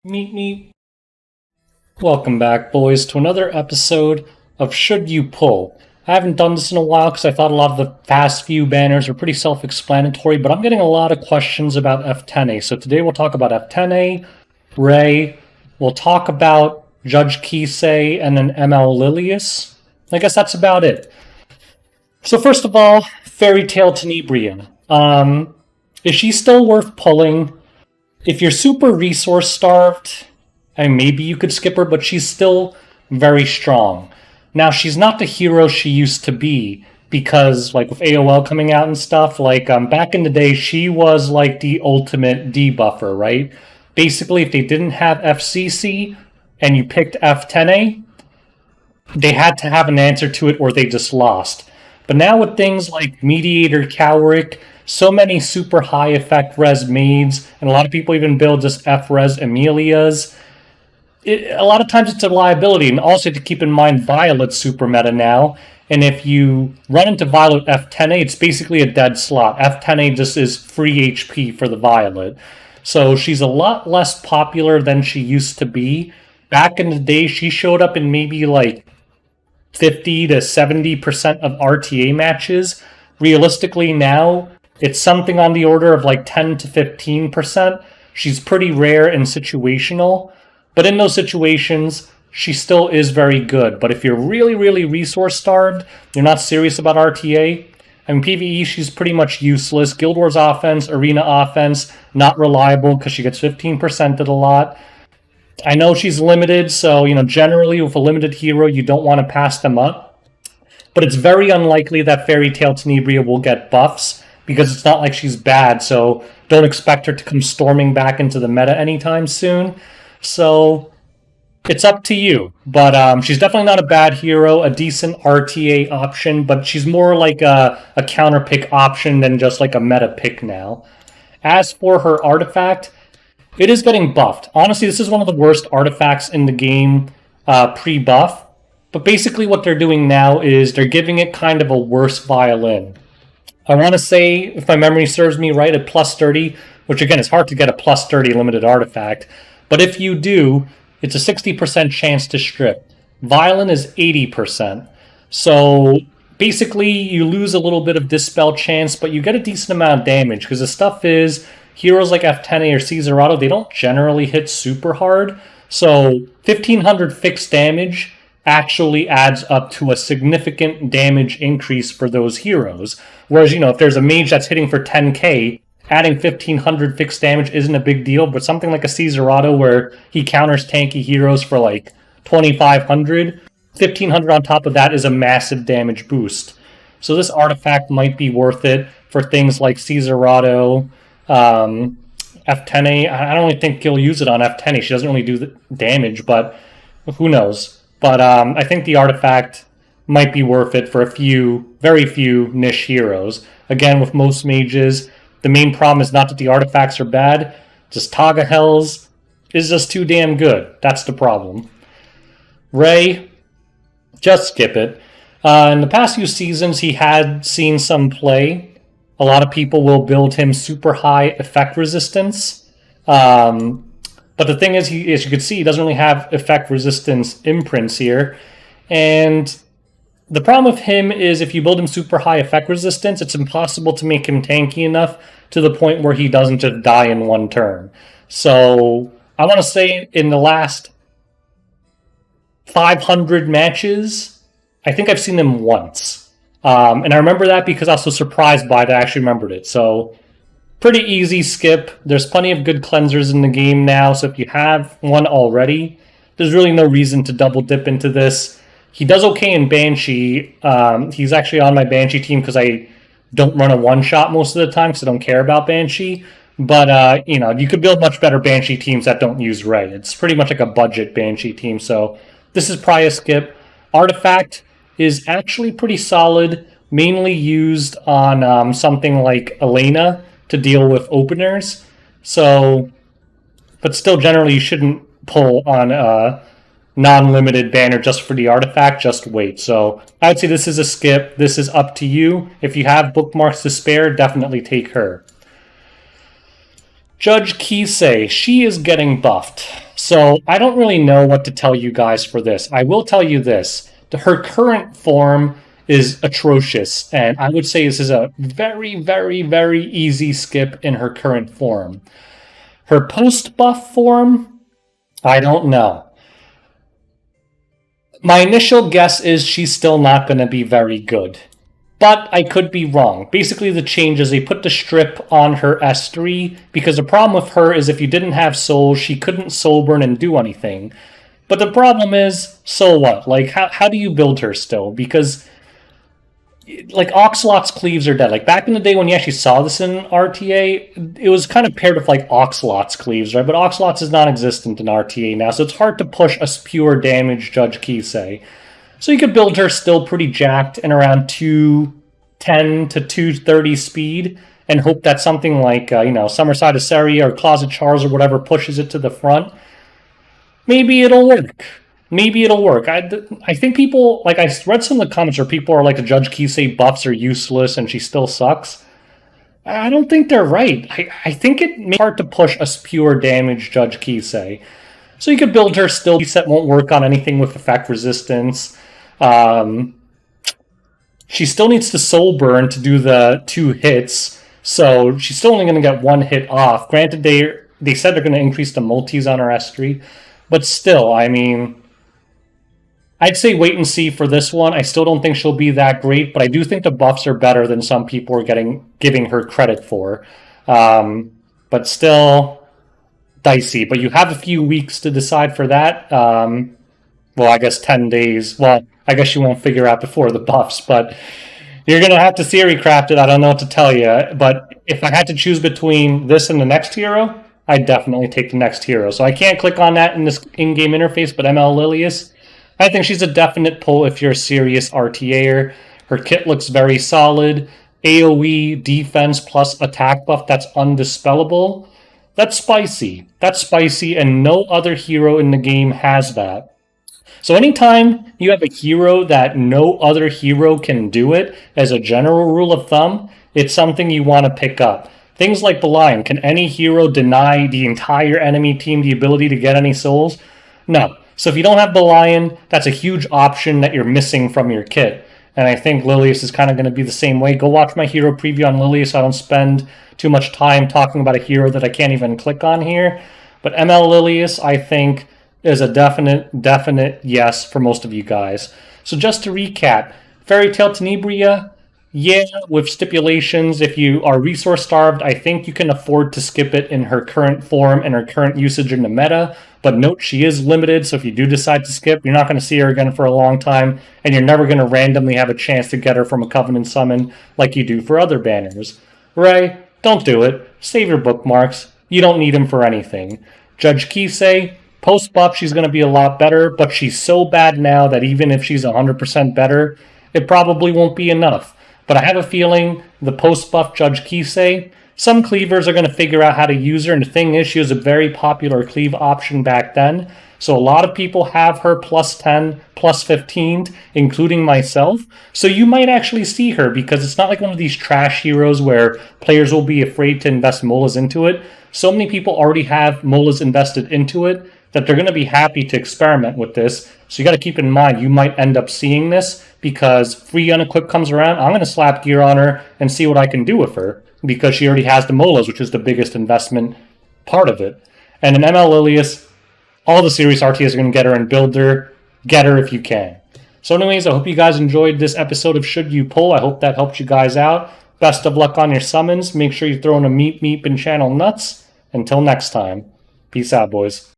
Meet me. Welcome back, boys, to another episode of Should You Pull. I haven't done this in a while because I thought a lot of the past few banners were pretty self-explanatory, but I'm getting a lot of questions about Ftene. So today we'll talk about Ftene, Ray, we'll talk about Judge Kise, and then ML Lilias. I guess that's about it. So first of all, Fairy Tale Tenebrian. Is she still worth pulling? If you're super resource starved, and maybe you could skip her, but she's still very strong. Now, she's not the hero she used to be, because, like, with AOL coming out and stuff, like, back in the day, she was, like, the ultimate debuffer, right? Basically, if they didn't have FCC, and you picked Ftene, they had to have an answer to it, or they just lost. But now with things like Mediator Kawerik, so many super high effect res maids, and a lot of people even build just F-res Amelias. A lot of times it's a liability, and also to keep in mind Violet's super meta now, and if you run into Violet Ftene, it's basically a dead slot. Ftene just is free HP for the Violet. So she's a lot less popular than she used to be. Back in the day, she showed up in maybe like 50 to 70% of RTA matches. Realistically now, it's something on the order of like 10 to 15%. She's pretty rare and situational, but in those situations, she still is very good. But if you're really, really resource starved, you're not serious about RTA, I mean, PvE, she's pretty much useless. Guild Wars offense, Arena offense, not reliable because she gets 15% of the lot. I know she's limited, so, generally with a limited hero, you don't want to pass them up. But it's very unlikely that Fairy Tale Tenebria will get buffs, because it's not like she's bad, so don't expect her to come storming back into the meta anytime soon. So it's up to you. But she's definitely not a bad hero, a decent RTA option, but she's more like a counterpick option than just like a meta pick now. As for her artifact, it is getting buffed. Honestly, this is one of the worst artifacts in the game pre-buff. But basically what they're doing now is they're giving it kind of a worse violin. I want to say, if my memory serves me right, at plus 30, which again, is hard to get a plus 30 limited artifact. But if you do, it's a 60% chance to strip. Violin is 80%. So basically, you lose a little bit of dispel chance, but you get a decent amount of damage, because the stuff is, heroes like Ftene or Caesarado, they don't generally hit super hard. So 1500 fixed damage actually adds up to a significant damage increase for those heroes. Whereas, if there's a mage that's hitting for 10k, adding 1500 fixed damage isn't a big deal, but something like a Caesarado where he counters tanky heroes for like 2500, 1500 on top of that is a massive damage boost. So this artifact might be worth it for things like Caesarado, Ftene. I don't really think he'll use it on Ftene. She doesn't really do the damage, but who knows? But I think the artifact might be worth it for very few niche heroes. Again, with most mages, the main problem is not that the artifacts are bad, just Taga Hells is just too damn good. That's the problem. Ray, just skip it. In the past few seasons, he had seen some play. A lot of people will build him super high effect resistance. But the thing is, as you can see, he doesn't really have effect resistance imprints here. And the problem with him is if you build him super high effect resistance, it's impossible to make him tanky enough to the point where he doesn't just die in one turn. So I want to say in the last 500 matches, I think I've seen him once. And I remember that because I was so surprised by it, I actually remembered it. So pretty easy skip. There's plenty of good cleansers in the game now, so if you have one already, there's really no reason to double dip into this. He does okay in Banshee. He's actually on my Banshee team because I don't run a one-shot most of the time because I don't care about Banshee. But, you could build much better Banshee teams that don't use Ray. It's pretty much like a budget Banshee team, so this is probably a skip. Artifact is actually pretty solid, mainly used on something like Elena to deal with openers. So, but still generally you shouldn't pull on a non-limited banner just for the artifact, just wait. So I'd say this is a skip. This is up to you. If you have bookmarks to spare, definitely take her. Judge Kise, she is getting buffed. So I don't really know what to tell you guys for this. I will tell you this. Her current form is atrocious, and I would say this is a very, very, very easy skip in her current form. Her post-buff form, I don't know. My initial guess is she's still not going to be very good. But I could be wrong. Basically, the change is they put the strip on her S3, because the problem with her is if you didn't have souls, she couldn't soul burn and do anything. But the problem is, so what? Like, how do you build her still? Because, like, Oxalot's cleaves are dead. Like, back in the day when you actually saw this in RTA, it was kind of paired with, like, Oxalot's cleaves, right? But Oxalot's is non-existent in RTA now, so it's hard to push a pure damage Judge Kise. So you could build her still pretty jacked and around 210 to 230 speed and hope that something like, Summerside Asseria or Closet Charles or whatever pushes it to the front. Maybe it'll work. Maybe it'll work. I think people, like, I read some of the comments where people are like, the Judge Kise buffs are useless and she still sucks. I don't think they're right. I think it may be hard to push a pure damage Judge Kise. So you could build her still. Set won't work on anything with effect resistance. She still needs to soul burn to do the 2 hits, so she's still only going to get 1 hit off. Granted, they said they're going to increase the multis on her S3, but still, I mean, I'd say wait and see for this one. I still don't think she'll be that great, but I do think the buffs are better than some people are giving her credit for. But still dicey. But you have a few weeks to decide for that. Well, I guess 10 days. Well, I guess you won't figure out before the buffs, but you're going to have to theory craft it. I don't know what to tell you. But if I had to choose between this and the next hero, I'd definitely take the next hero. So I can't click on that in this in-game interface, but ML Lilias, I think she's a definite pull if you're a serious RTAer. Her kit looks very solid. AoE, defense, plus attack buff that's undispellable. That's spicy. That's spicy, and no other hero in the game has that. So anytime you have a hero that no other hero can do it, as a general rule of thumb, it's something you want to pick up. Things like Belian, can any hero deny the entire enemy team the ability to get any souls? No. So if you don't have Belian, that's a huge option that you're missing from your kit. And I think Lilias is kind of going to be the same way. Go watch my hero preview on Lilias so I don't spend too much time talking about a hero that I can't even click on here. But ML Lilias, I think, is a definite yes for most of you guys. So just to recap, Fairy Tail Tenebria, yeah, with stipulations. If you are resource starved, I think you can afford to skip it in her current form and her current usage in the meta. But note, she is limited, so if you do decide to skip, you're not going to see her again for a long time, and you're never going to randomly have a chance to get her from a Covenant summon like you do for other banners. Ray, don't do it. Save your bookmarks. You don't need him for anything. Judge Kise, post-buff, she's going to be a lot better, but she's so bad now that even if she's 100% better, it probably won't be enough. But I have a feeling the post-buff Judge Kise, some cleavers are going to figure out how to use her, and the thing is, she was a very popular cleave option back then, so a lot of people have her plus 10, plus 15, including myself, so you might actually see her, because it's not like one of these trash heroes where players will be afraid to invest molas into it. So many people already have molas invested into it that they're going to be happy to experiment with this. So you got to keep in mind, you might end up seeing this because free unequip comes around. I'm going to slap gear on her and see what I can do with her because she already has the molas, which is the biggest investment part of it. And in ML Lilias, all the serious RTAs are going to get her and build her. Get her if you can. So anyways, I hope you guys enjoyed this episode of Should You Pull. I hope that helped you guys out. Best of luck on your summons. Make sure you're throwing a meep and channel nuts. Until next time, peace out, boys.